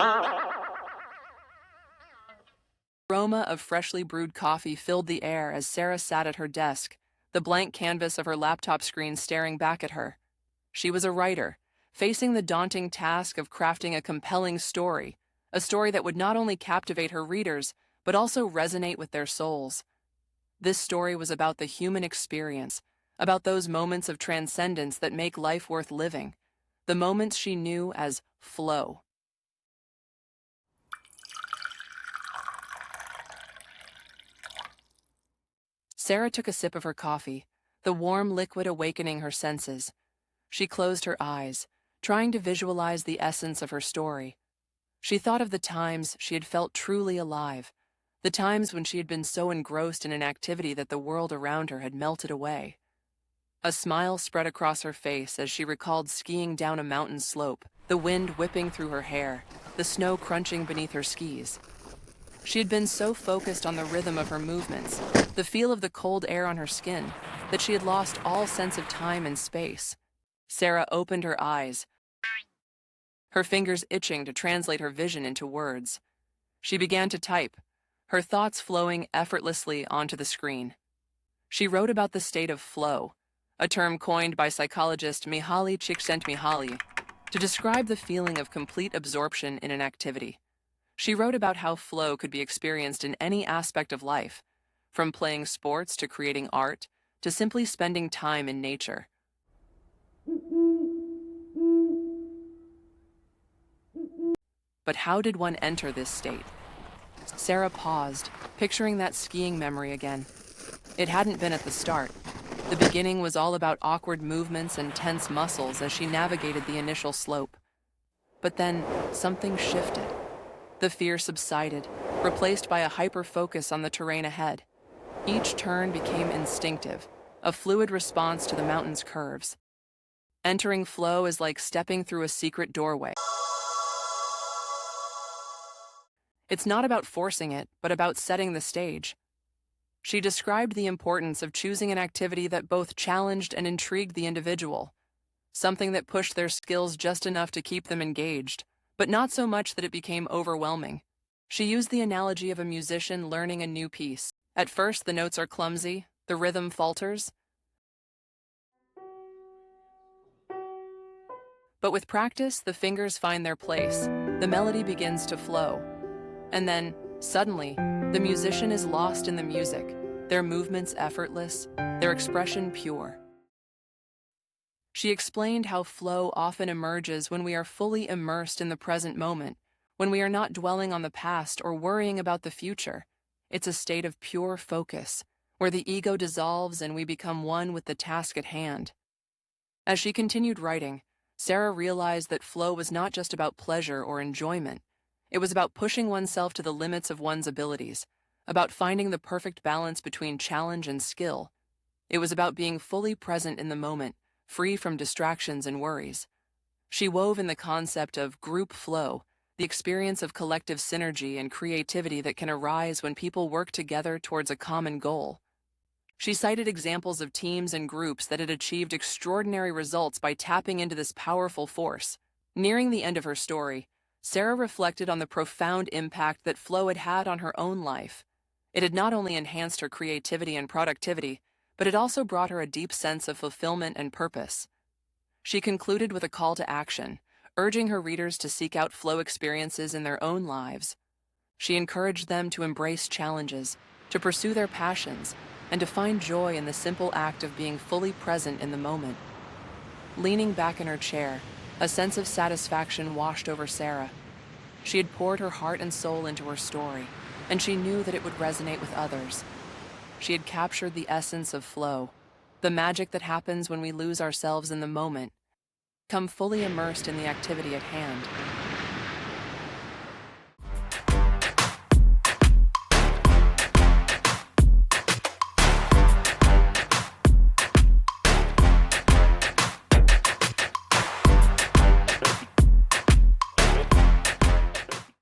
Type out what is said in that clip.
The aroma of freshly brewed coffee filled the air as Sarah sat at her desk, the blank canvas of her laptop screen staring back at her. She was a writer, facing the daunting task of crafting a compelling story, a story that would not only captivate her readers, but also resonate with their souls. This story was about the human experience, about those moments of transcendence that make life worth living, the moments she knew as flow. Sarah took a sip of her coffee, the warm liquid awakening her senses. She closed her eyes, trying to visualize the essence of her story. She thought of the times she had felt truly alive, the times when she had been so engrossed in an activity that the world around her had melted away. A smile spread across her face as she recalled skiing down a mountain slope, the wind whipping through her hair, the snow crunching beneath her skis. She had been so focused on the rhythm of her movements, the feel of the cold air on her skin, that she had lost all sense of time and space. Sarah opened her eyes, her fingers itching to translate her vision into words. She began to type, her thoughts flowing effortlessly onto the screen. She wrote about the state of flow, a term coined by psychologist Mihály Csíkszentmihályi to describe the feeling of complete absorption in an activity. She wrote about how flow could be experienced in any aspect of life, from playing sports to creating art to simply spending time in nature. But how did one enter this state? Sarah paused, picturing that skiing memory again. It hadn't been at the start. The beginning was all about awkward movements and tense muscles as she navigated the initial slope. But then, something shifted. The fear subsided, replaced by a hyper-focus on the terrain ahead. Each turn became instinctive, a fluid response to the mountain's curves. Entering flow is like stepping through a secret doorway. It's not about forcing it, but about setting the stage. She described the importance of choosing an activity that both challenged and intrigued the individual, something that pushed their skills just enough to keep them engaged, but not so much that it became overwhelming. She used the analogy of a musician learning a new piece. At first, the notes are clumsy, the rhythm falters. But with practice, the fingers find their place, the melody begins to flow. And then, suddenly, the musician is lost in the music, their movements effortless, their expression pure. She explained how flow often emerges when we are fully immersed in the present moment, when we are not dwelling on the past or worrying about the future. It's a state of pure focus, where the ego dissolves and we become one with the task at hand. As she continued writing, Sarah realized that flow was not just about pleasure or enjoyment. It was about pushing oneself to the limits of one's abilities, about finding the perfect balance between challenge and skill. It was about being fully present in the moment, free from distractions and worries. She wove in the concept of group flow, the experience of collective synergy and creativity that can arise when people work together towards a common goal. She cited examples of teams and groups that had achieved extraordinary results by tapping into this powerful force. Nearing the end of her story, Sarah reflected on the profound impact that flow had had on her own life. It had not only enhanced her creativity and productivity, but it also brought her a deep sense of fulfillment and purpose. She concluded with a call to action, urging her readers to seek out flow experiences in their own lives. She encouraged them to embrace challenges, to pursue their passions, and to find joy in the simple act of being fully present in the moment. Leaning back in her chair, a sense of satisfaction washed over Sarah. She had poured her heart and soul into her story, and she knew that it would resonate with others. She had captured the essence of flow, the magic that happens when we lose ourselves in the moment, become fully immersed in the activity at hand.